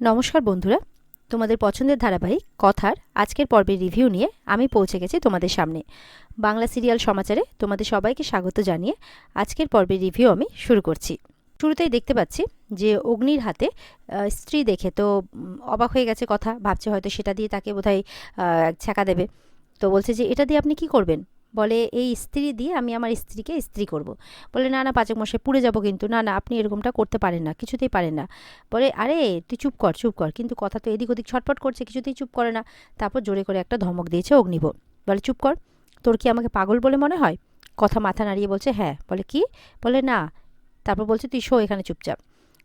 নমস্কার বন্ধুরা, তোমাদের পছন্দের ধারাবাহিক কথার আজকের পর্বের রিভিউ নিয়ে আমি পৌঁছে গেছি তোমাদের সামনে। বাংলা সিরিয়াল সমাচারে তোমাদের সবাইকে স্বাগত জানিয়ে আজকের পর্বের রিভিউ আমি শুরু করছি। শুরুতেই দেখতে পাচ্ছি যে অগ্নির হাতে স্ত্রী দেখে তো অবাক হয়ে গেছে। কথা ভাবছে হয়তো সেটা দিয়ে তাকে বোধহয় ছ্যাঁকা দেবে। তো বলছে যে এটা দিয়ে আপনি কি করবেন? বলে এই স্ত্রী দিয়ে আমি আমার স্ত্রীকে স্ত্রী করব। বলে না না পাচক মশাই, পুড়ে যাব কিন্তু, না না আপনি এরকমটা করতে পারেন না, কিছুতেই পারেন না। বলে আরে তুই চুপ কর চুপ কর, কিন্তু কথা তো এদিক ওদিক ছটফট করছে, কিছুতেই চুপ করে না। তারপর জোরে করে একটা ধমক দিয়েছে অগ্নিব। বলে চুপ কর, তোর কি আমাকে পাগল বলে মনে হয়? কথা মাথা নাড়িয়ে বলছে হ্যাঁ। বলে কি? বলে না। তারপর বলছে তুই শো এখানে চুপচাপ।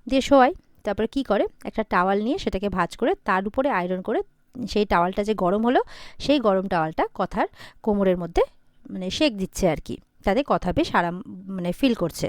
দিয়ে শোয়াই। তারপরে কি করে, একটা টাওয়াল নিয়ে সেটাকে ভাঁজ করে তার উপরে আয়রন করে সেই টাওয়ালটা যে গরম হলো সেই গরম টাওয়ালটা কথার কোমরের মধ্যে মানে শেক দিচ্ছে আর কি, তাতে কথা বেশ আরাম মানে ফিল করছে।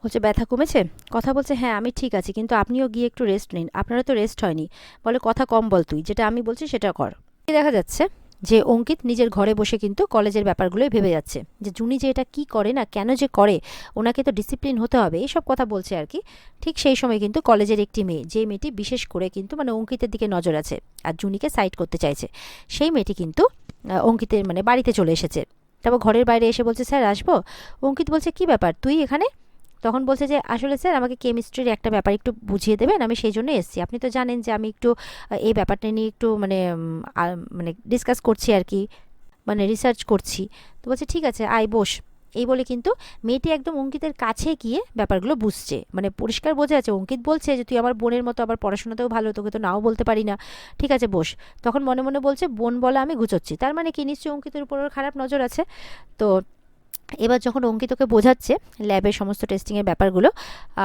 বলছে ব্যথা কমেছে? কথা বলছে হ্যাঁ আমি ঠিক আছি, কিন্তু আপনিও গিয়ে একটু রেস্ট নিন, আপনারা তো রেস্ট হয়নি। বলে কথা কম বল, তুই যেটা আমি বলছি সেটা কর। দেখা যাচ্ছে যে অঙ্কিত নিজের ঘরে বসে কিন্তু কলেজের ব্যাপারগুলোই ভেবে যাচ্ছে, যে জুনি যে এটা কি করে না, কেন যে করে, ওনাকে তো ডিসিপ্লিন হতে হবে, এইসব কথা বলছে আর কি। ঠিক সেই সময় কিন্তু কলেজের একটি মেয়ে, যে মেয়েটি বিশেষ করে কিন্তু মানে অঙ্কিতের দিকে নজর আছে আর জুনিকে সাইড করতে চাইছে, সেই মেয়েটি কিন্তু অঙ্কিতের মানে বাড়িতে চলে এসেছে। তারপর ঘরের বাইরে এসে বলছে স্যার আসবো? অঙ্কিত বলছে কি ব্যাপার তুই এখানে? তখন বলছে যে আসলে স্যার আমাকে কেমিস্ট্রির একটা ব্যাপার একটু বুঝিয়ে দেবেন, আমি সেই জন্য এসেছি। আপনি তো জানেন যে আমি একটু এই ব্যাপারটা নিয়ে একটু মানে ডিসকাস করছি আর কি, মানে রিসার্চ করছি। তো বলছে ঠিক আছে আয় বস। এই বলে কিন্তু মেয়েটি একদম অঙ্কিতের কাছে গিয়ে ব্যাপারগুলো বুঝছে, মানে পরিষ্কার বোঝা যাচ্ছে অঙ্কিত বলছে যে তুই আমার বোনের মতো, আবার পড়াশোনাতেও ভালো, তোকে তো নাও বলতে পারি না, ঠিক আছে বস। তখন মনে মনে বলছে বোন বলা আমি গুছোচ্ছি, তার মানে কি নিশ্চয়ই অঙ্কিতের উপর ওর খারাপ নজর আছে। তো এবার যখন অঙ্কিতকে বোঝাচ্ছে ল্যাবের সমস্ত টেস্টিংয়ের ব্যাপারগুলো,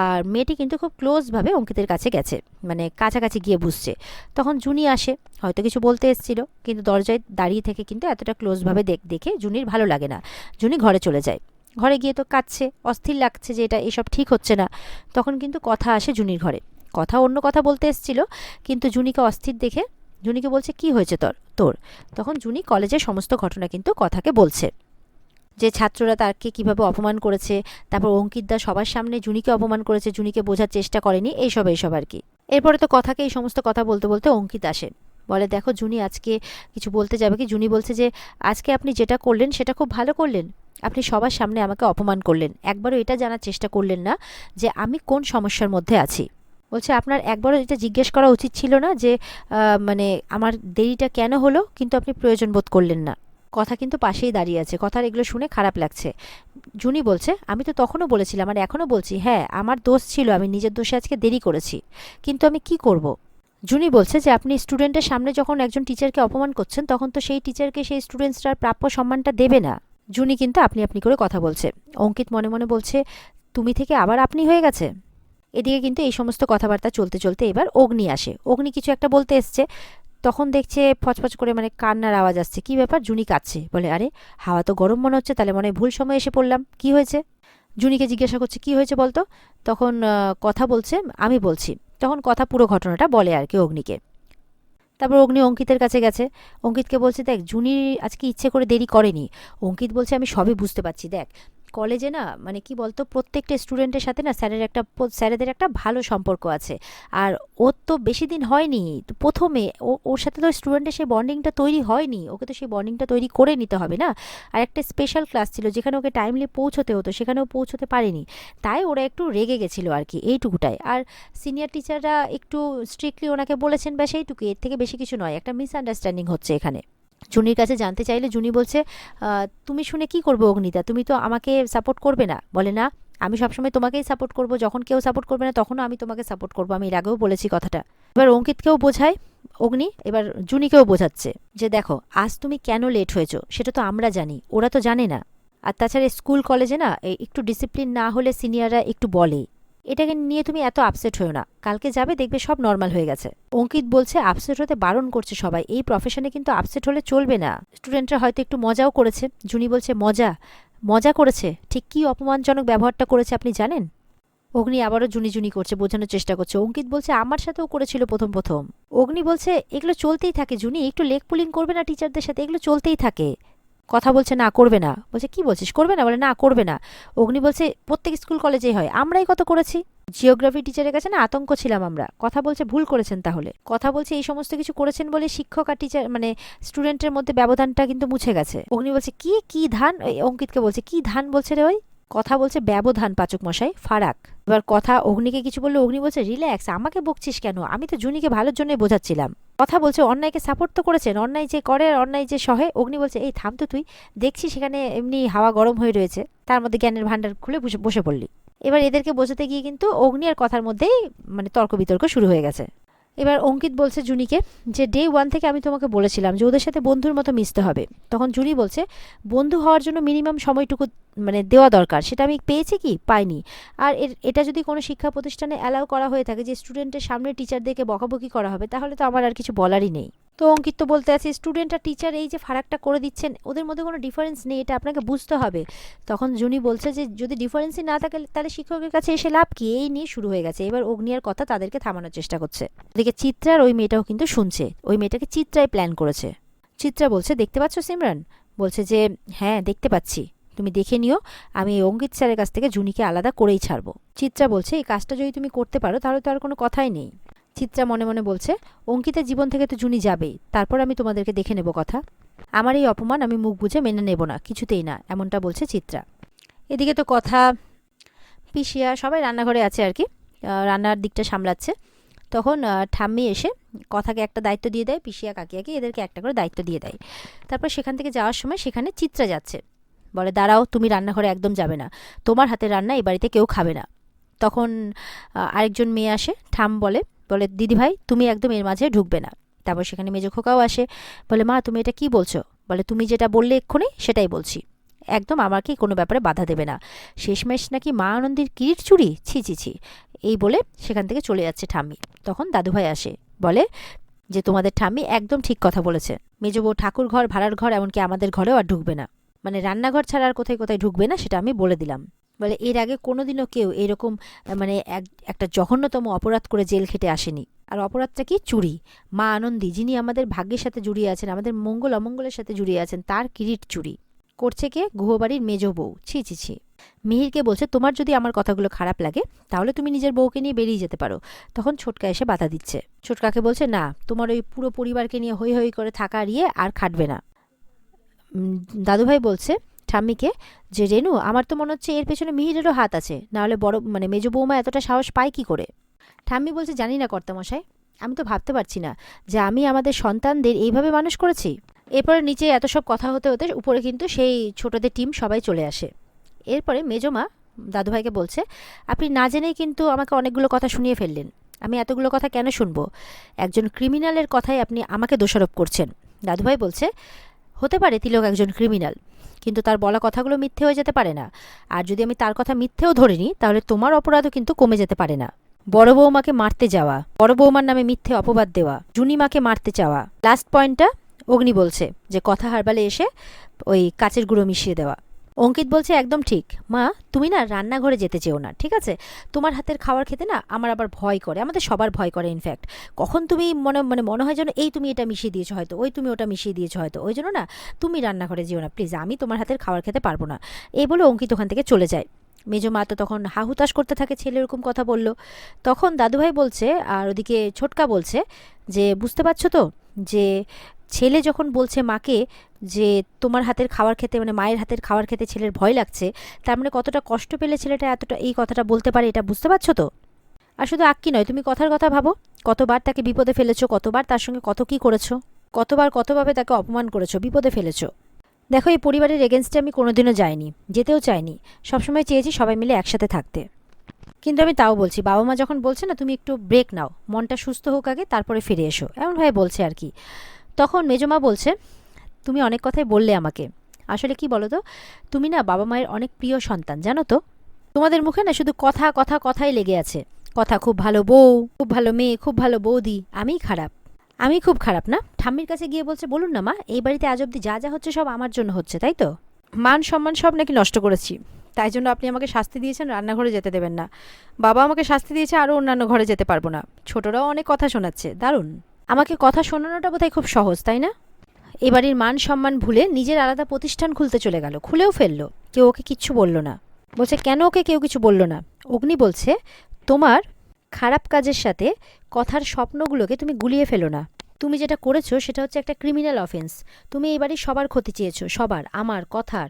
আর মেয়েটি কিন্তু খুব ক্লোজভাবে অঙ্কিতের কাছে গেছে, মানে কাছাকাছি গিয়ে বুঝছে। তখন জুনি আসে, হয়তো কিছু বলতে এসেছিল, কিন্তু দরজায় দাঁড়িয়ে থেকে কিন্তু এতটা ক্লোজভাবে দেখে জুনির ভালো লাগে না। জুনি ঘরে চলে যায়। ঘরে গিয়ে তো কাঁদছে, অস্থির লাগছে যে এটা এসব ঠিক হচ্ছে না। তখন কিন্তু কথা আসে জুনির ঘরে। কথা অন্য কথা বলতে এসেছিল, কিন্তু জুনিকে অস্থির দেখে জুনিকে বলছে কি হয়েছে তোর তোর তখন জুনি কলেজের সমস্ত ঘটনা কিন্তু কথাকে বলছে, যে ছাত্ররা তাকে কিভাবে অপমান করেছে, তারপর অঙ্কিতদা সবার সামনে জুনিকে অপমান করেছে, জুনিকে বোঝার চেষ্টা করেনি, এইসব আর কি। এরপরে তো কথাকে এই সমস্ত কথা বলতে বলতে অঙ্কিত আসে। বলে দেখো জুনি আজকে কিছু বলতে যাবে কি? জুনি বলছে যে আজকে আপনি যেটা করলেন সেটা খুব ভালো করলেন, আপনি সবার সামনে আমাকে অপমান করলেন, একবারও এটা জানার চেষ্টা করলেন না যে আমি কোন সমস্যার মধ্যে আছি। বলছে আপনার একবারও এটা জিজ্ঞেস করা উচিত ছিল না যে মানে আমার দেরিটা কেন হলো, কিন্তু আপনি প্রয়োজন বোধ করলেন না। কথা কিন্তু পাশেই দাঁড়িয়ে আছে, কথার এগুলো শুনে খারাপ লাগছে। জুনি বলছে আমি তো তখনও বলেছিলাম আর এখনও বলছি, হ্যাঁ আমার দোষ ছিল, আমি নিজের দোষে আজকে দেরি করেছি, কিন্তু আমি কি করব। জুনি বলছে যে আপনি স্টুডেন্টের সামনে যখন একজন টিচারকে অপমান করছেন, তখন তো সেই টিচারকে সেই স্টুডেন্টসটার প্রাপ্য সম্মানটা দেবে না। জুনি কিন্তু আপনি আপনি করে কথা বলছে। অঙ্কিত মনে মনে বলছে তুমি থেকে আবার আপনি হয়ে গেছে। এদিকে কিন্তু এই সমস্ত কথাবার্তা চলতে চলতে এবার অগ্নি আসে। অগ্নি কিছু একটা বলতে এসছে, তখন দেখছে ফচফচ করে মানে কান্নার আওয়াজ আসছে। কি ব্যাপার? জুনি কাঁদছে। বলে আরে হাওয়া তো গরম মনে হচ্ছে, তাহলে মনে হয় ভুল সময় এসে পড়লাম, কি হয়েছে? জুনিকে জিজ্ঞাসা করছে কি হয়েছে বলতো। তখন কথা বলছে আমি বলছি। তখন কথা পুরো ঘটনাটা বলে আর কি অগ্নিকে। তারপর অগ্নি অঙ্কিতের কাছে গেছে। অঙ্কিতকে বলছে দেখ জুনি আজকে ইচ্ছে করে দেরি করেনি। অঙ্কিত বলছে আমি সবই বুঝতে পারছি, দেখ কলেজে না মানে কি বলতো প্রত্যেকটা স্টুডেন্টের সাথে না স্যারেদের একটা ভালো সম্পর্ক আছে। আর ওর তো বেশি দিন হয়নি, তো প্রথমে ওর সাথে তো স্টুডেন্টের সেই বন্ডিংটা তৈরি হয়নি, ওকে তো সেই বন্ডিংটা তৈরি করে নিতে হবে না। আর একটা স্পেশাল ক্লাস ছিল যেখানে ওকে টাইমলি পৌঁছতে হতো, সেখানেও পৌঁছতে পারেনি, তাই ওরা একটু রেগে গেছিলো আর কি, এইটুকুটাই। আর সিনিয়র টিচাররা একটু স্ট্রিক্টলি ওনাকে বলেছেন, বা সেইটুকু, এর থেকে বেশি কিছু নয়, একটা মিসআন্ডারস্ট্যান্ডিং হচ্ছে এখানে। জুনির কাছে জানতে চাইলে জুনি বলছে তুমি শুনে কি করবে অগ্নিতা, তুমি তো আমাকে সাপোর্ট করবে না। বলে না, আমি সবসময় তোমাকেই সাপোর্ট করব, যখন কেউ সাপোর্ট করবে না তখনও আমি তোমাকে সাপোর্ট করবো, আমি এর আগেও বলেছি কথাটা। এবার অঙ্কিতকেও বোঝায় অগ্নি, এবার জুনিকেও বোঝাচ্ছে যে দেখো আজ তুমি কেন লেট হয়েছো সেটা তো আমরা জানি, ওরা তো জানে না। আর তাছাড়া স্কুল কলেজে না একটু ডিসিপ্লিন না হলে সিনিয়ররা একটু বলে, এটাকে নিয়ে তুমি এত আপসেট হয়েও না, কালকে যাবে দেখবে সব নর্মাল হয়ে গেছে। অঙ্কিত বলছে আপসেট হতে বারণ করছে সবাই, এই প্রফেশনে কিন্তু আপসেট হলে চলবে না। স্টুডেন্টরা হয়তো একটু মজাও করেছে। জুনি বলছে মজা? মজা করেছে? ঠিক কি অপমানজনক ব্যবহারটা করেছে আপনি জানেন? অগ্নি আবারও জুনি জুনি করছে, বোঝানোর চেষ্টা করছে। অঙ্কিত বলছে আমার সাথেও করেছিল প্রথম প্রথম। অগ্নি বলছে এগুলো চলতেই থাকে জুনি, একটু লেগ পুলিং করবে না টিচারদের সাথে, এগুলো চলতেই থাকে। কথা বলছে না করবে না। বলছে কি বলছিস করবে না? বলে না করবে না। অগ্নি বলছে প্রত্যেক স্কুল কলেজেই হয়, আমরাই কত করেছি। জিওগ্রাফি টিচারের কাছে না আতঙ্ক ছিলাম আমরা। কথা বলছে ভুল করেছেন, তাহলে কথা বলছে এই সমস্ত কিছু করেছেন বলে শিক্ষক আর টিচার মানে স্টুডেন্টের মধ্যে ব্যবধানটা কিন্তু মুছে গেছে। অগ্নি বলছে কি কি ধান, অঙ্কিতকে বলছে কি ধান বলছে রে ওই, কথা বলছে ব্যবধান পাচক মশাই, ফারাক। এবার কথা অগ্নিকে কিছু বললে অগ্নি বলছে রিল্যাক্স, আমাকে বকছিস কেন, আমি তো জুনিকে ভালোর জন্যই বোঝাচ্ছিলাম। কথা বলছে অন্যায়কে সাপোর্ট তো করেছেন, অন্যায় যে করে আর অন্যায় যে সহে। অগ্নি বলছে এই থাম তো তুই, দেখছি সেখানে এমনি হাওয়া গরম হয়ে রয়েছে, তার মধ্যে জ্ঞানের ভান্ডার খুলে বসে পড়লি। এবার এদেরকে বোঝাতে গিয়ে কিন্তু অগ্নি আর কথার মধ্যেই মানে তর্ক বিতর্ক শুরু হয়ে গেছে। এবার অঙ্কিত বলছে জুনিকে যে ডে 1 থেকে আমি তোমাকে বলেছিলাম যে ওদের সাথে বন্ধুর মতো মিশতে হবে। তখন জুনি বলছে বন্ধু হওয়ার জন্য মিনিমাম সময়টুকু মানে দেওয়া দরকার, সেটা আমি পেয়েছি কি, পাইনি। আর এটা যদি কোনো শিক্ষা প্রতিষ্ঠানে অ্যালাউ করা হয়ে থাকে যে স্টুডেন্টের সামনে টিচারদেরকে বকাবকি করা হবে, তাহলে তো আমার আর কিছু বলারই নেই। তো অঙ্কিত তো বলতে আছে স্টুডেন্ট আর টিচার এই যে ফারাকটা করে দিচ্ছেন, ওদের মধ্যে কোনো ডিফারেন্স নেই, এটা আপনাকে বুঝতে হবে। তখন জুনি বলছে যে যদি ডিফারেন্সই না থাকে তাহলে শিক্ষকের কাছে এসে লাভ কি, এই নিয়ে শুরু হয়ে গেছে। এবার অগ্নিয়ার কথা তাদেরকে থামানোর চেষ্টা করছে। ওদিকে চিত্রার ওই মেয়েটাও কিন্তু শুনছে, ওই মেয়েটাকে চিত্রাই প্ল্যান করেছে। চিত্রা বলছে দেখতে পাচ্ছ সিমরান, বলছে যে হ্যাঁ দেখতে পাচ্ছি, তুমি দেখে নিও, আমি অঙ্কিত স্যারের কাছ থেকে জুনিকে আলাদা করেই ছাড়বো। চিত্রা বলছে এই কাজটা যদি তুমি করতে পারো তাহলে তো আর কোনো কথাই নেই। চিত্রা মনে মনে বলছে অঙ্কিতের জীবন থেকে তো জুনি যাবেই, তারপর আমি তোমাদেরকে দেখে নেব কথা, আমার এই অপমান আমি মুখ বুঝে মেনে নেব না, কিছুতেই না, এমনটা বলছে চিত্রা। এদিকে তো কথা পিসিয়া সবাই রান্নাঘরে আছে আর কি, রান্নার দিকটা সামলাচ্ছে। তখন ঠাম্মি এসে কথাকে একটা দায়িত্ব দিয়ে দেয়, পিসিয়া কাকিয়াকে এদেরকে একটা করে দায়িত্ব দিয়ে দেয়। তারপর সেখান থেকে যাওয়ার সময় সেখানে চিত্রা যাচ্ছে, বলে দাঁড়াও তুমি রান্নাঘরে একদম যাবে না, তোমার হাতের রান্না এই বাড়িতে কেউ খাবে না। তখন আরেকজন মেয়ে আসে, ঠাম বলে দিদিভাই তুমি একদম এর মাঝে ঢুকবে না। তারপর সেখানে মেজো খোকাও আসে, বলে মা তুমি এটা কি বলছো, বলে তুমি যেটা বললে এক্ষুনি সেটাই বলছি, একদম আমাকে কোনো ব্যাপারে বাধা দেবে না। শেষমেশ নাকি মা আনন্দের কিরিট চুরি, ছি ছি ছি, এই বলে সেখান থেকে চলে যাচ্ছে ঠাম্মি। তখন দাদুভাই আসে, বলে যে তোমাদের ঠাম্মি একদম ঠিক কথা বলেছে, মেজো বউ ঠাকুর ঘর ভাড়ার ঘর এমনকি আমাদের ঘরেও আর ঢুকবে না, মানে রান্নাঘর ছাড়া আর কোথায় কোথায় ঢুকবে না সেটা আমি বলে দিলাম। বলে এর আগে কোনোদিনও কেউ এরকম মানে একটা জঘন্যতম অপরাধ করে জেল খেটে আসেনি। আর অপরাধটা কি, চুরি। মা আনন্দী যিনি আমাদের ভাগ্যের সাথে জড়িয়ে আছেন, আমাদের মঙ্গল অমঙ্গলের সাথে জড়িয়ে আছেন, তার কিরিট চুরি করছে কে, গুহবাড়ির মেজো বউ, ছি ছি ছি। মিহিরকে বলছে তোমার যদি আমার কথাগুলো খারাপ লাগে তাহলে তুমি নিজের বউকে নিয়ে বেরিয়ে যেতে পারো। তখন ছোটকা এসে বাধা দিচ্ছে, ছোটকাকে বলছে না তোমার ওই পুরো পরিবারকে নিয়ে হই হই করে থাকা ইয়ে আর খাটবে না। দাদুভাই বলছে ঠাম্মিকে যে রেনু আমার তো মনে হচ্ছে এর পেছনে মিহিরেরও হাত আছে, নাহলে বড় মানে মেজো বৌমা এতটা সাহস পায় কি করে। ঠাম্মি বলছে জানি না কর্তামশাই, আমি তো ভাবতে পারছি না যে আমি আমাদের সন্তানদের এইভাবে মানুষ করেছি। এরপরে নিচে এত সব কথা হতে হতে উপরে কিন্তু সেই ছোটদের টিম সবাই চলে আসে। এরপরে মেজমা দাদুভাইকে বলছে আপনি না জেনেই কিন্তু আমাকে অনেকগুলো কথা শুনিয়ে ফেললেন, আমি এতগুলো কথা কেন শুনবো, একজন ক্রিমিনালের কথাই আপনি আমাকে দোষারোপ করছেন। দাদুভাই বলছে হতে পারে তিলক একজন ক্রিমিনাল, কিন্তু তার বলা কথাগুলো মিথ্যে হয়ে যেতে পারে না, আর যদি আমি তার কথা মিথ্যেও ধরে নিই তাহলে তোমার অপরাধও কিন্তু কমে যেতে পারে না। বড় বৌমাকে মারতে যাওয়া, বড় বৌমার নামে মিথ্যে অপবাদ দেওয়া, জুনিমাকে মারতে চাওয়া, লাস্ট পয়েন্টটা অগ্নি বলছে যে কথা হারবালে এসে ওই কাচের গুঁড়ো মিশিয়ে দেওয়া। অঙ্কিত বলছে একদম ঠিক মা, তুমি না রান্নাঘরে যেতে চেও না, ঠিক আছে, তোমার হাতের খাবার খেতে না আমার আবার ভয় করে, আমাদের সবার ভয় করে ইনফ্যাক্ট, কখন তুমি মনে হয় যেন এই তুমি এটা মিশিয়ে দিয়েছো হয়তো, ওই তুমি ওটা মিশিয়ে দিয়েছো হয়তো, ওই জন্য না তুমি রান্নাঘরে যেও না প্লিজ, আমি তোমার হাতের খাবার খেতে পারবো না। এই বলে অঙ্কিত ওখান থেকে চলে যায়। মেজো মা তো তখন হাহুতাশ করতে থাকে, ছেলে এরকম কথা বলল। তখন দাদুভাই বলছে আর ওদিকে ছোটকা বলছে যে বুঝতে পারছো তো যে ছেলে যখন বলছে মাকে যে তোমার হাতের খাবার খেতে মানে মায়ের হাতের খাবার খেতে ছেলের ভয় লাগছে, তার মানে কতটা কষ্ট পেলে ছেলেটা এতটা এই কথাটা বলতে পারে, এটা বুঝতে পারছো তো। আর শুধু আক্কি নয়, তুমি কথার কথা ভাবো, কতবার তাকে বিপদে ফেলেছো, কতবার তার সঙ্গে কত কী করেছো, কতবার কতভাবে তাকে অপমান করেছো, বিপদে ফেলেছো। দেখো এই পরিবারের এগেনস্টে আমি কোনোদিনও যাইনি, যেতেও চাইনি, সবসময় চেয়েছি সবাই মিলে একসাথে থাকতে। কিন্তু আমি তাও বলছি বাবা মা যখন বলছে না তুমি একটু ব্রেক নাও, মনটা সুস্থ হোক আগে তারপরে ফিরে এসো, এমনভাবে বলছে আর কি। তখন মেজমা বলছে তুমি অনেক কথাই বললে আমাকে, আসলে কি বলো তো, তুমি না বাবা মায়ের অনেক প্রিয় সন্তান জানো তো, তোমাদের মুখে না শুধু কথা কথা কথাই লেগে আছে, কথা খুব ভালো বউ, খুব ভালো মেয়ে, খুব ভালো বৌদি, আমিই খারাপ, আমি খুব খারাপ না। ঠাম্মির কাছে গিয়ে বলছে বলুন না মা, এই বাড়িতে আজ অব্দি যা যা হচ্ছে সব আমার জন্য হচ্ছে তাই তো, মান সম্মান সব নাকি নষ্ট করেছি, তাই জন্য আপনি আমাকে শাস্তি দিয়েছেন রান্নাঘরে যেতে দেবেন না, বাবা আমাকে শাস্তি দিয়েছে আরও অন্যান্য ঘরে যেতে পারবো না, ছোটরাও অনেক কথা শোনাচ্ছে, দারুণ, আমাকে কথা শোনানোটা বোধহয় খুব সহজ তাই না। এবাড়ির মান সম্মান ভুলে নিজের আলাদা প্রতিষ্ঠান খুলতে চলে গেল, খুলেও ফেললো, কেউ ওকে কিচ্ছু বলল না। বলছে কেন ওকে কেউ কিছু বলল না। অগ্নি বলছে তোমার খারাপ কাজের সাথে কথার স্বপ্নগুলোকে তুমি গুলিয়ে ফেলো না। তুমি যেটা করেছো সেটা হচ্ছে একটা ক্রিমিনাল অফেন্স। তুমি এই বাড়ির সবার ক্ষতি চেয়েছো, সবার, আমার, কথার,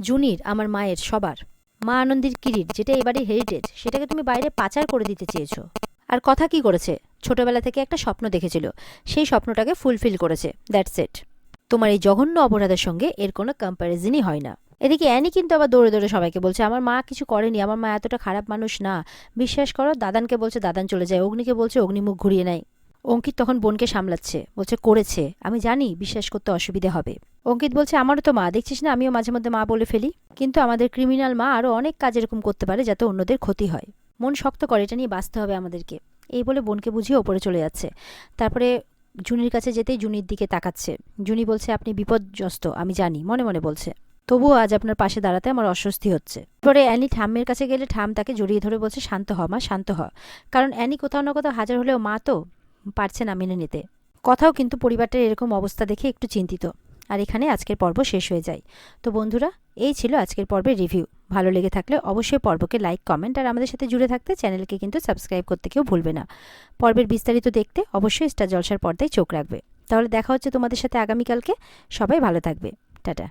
জুনির, আমার মায়ের, সবার। মা আনন্দীর কিরিট যেটা এই বাড়ির হেরিটেজ, সেটাকে তুমি বাইরে পাচার করে দিতে চেয়েছো। আর কথা কি করেছে? ছোটবেলা থেকে একটা স্বপ্ন দেখেছিল, সেই স্বপ্নটাকে ফুলফিল করেছে, দ্যাটস ইট। তোমার এই জঘন্য অপরাধের সঙ্গে এর কোনো কম্প্যারিজনই হয় না। এদিকে অ্যানি কিন্তু আবার দৌড়ে দৌড়ে সবাইকে বলছে আমার মা কিছু করেনি, আমার মা এতটা খারাপ মানুষ না। বিশ্বাস করো, দাদানকে বলছে দাদান চলে যায়, অগ্নিকে বলছে অগ্নি মুখ ঘুরিয়ে নেয়। অঙ্কিত তখন বোনকে সামলাচ্ছে, বলছে করেছে, আমি জানি বিশ্বাস করতে অসুবিধে হবে। অঙ্কিত বলছে আমারও তো মা, দেখছিস না আমিও মাঝে মধ্যে মা বলে ফেলি, কিন্তু আমাদের ক্রিমিনাল মা আরও অনেক কাজ এরকম করতে পারে যাতে অন্যদের ক্ষতি হয়। মন শক্ত করে, এটা নিয়ে বাঁচতে হবে আমাদেরকে। এই বলে বোনকে বুঝিয়ে ওপরে চলে যাচ্ছে। তারপরে জুনির কাছে যেতেই জুনির দিকে তাকাচ্ছে। জুনি বলছে আপনি বিপর্যস্ত আমি জানি, মনে মনে বলছে, তবুও আজ আপনার পাশে দাঁড়াতে আমার অস্বস্তি হচ্ছে। পরে অ্যানি ঠাম্মের কাছে গেলে ঠাম তাকে জড়িয়ে ধরে বলছে শান্ত হ মা, শান্ত হ। কারণ অ্যানি কোথাও না কোথাও হাজার হলেও মা তো, পারছে না মেনে নিতে। কথাও কিন্তু পরিবারটার এরকম অবস্থা দেখে একটু চিন্তিত। আর এখানে আজকের পর্ব শেষ হয়ে যায়। তো বন্ধুরা, এই ছিল আজকের পর্বের রিভিউ। ভালো লেগে থাকলে অবশ্যই পর্বকে লাইক, কমেন্ট আর আমাদের সাথে জুড়ে থাকতে চ্যানেলকে কিন্তু সাবস্ক্রাইব করতে কেউ ভুলবে না। পর্বের বিস্তারিত দেখতে অবশ্যই স্টার জলসার পর্দায় চোখ রাখবে। তাহলে দেখা হচ্ছে তোমাদের সাথে আগামীকালকে। সবাই ভালো থাকবে। টাটা।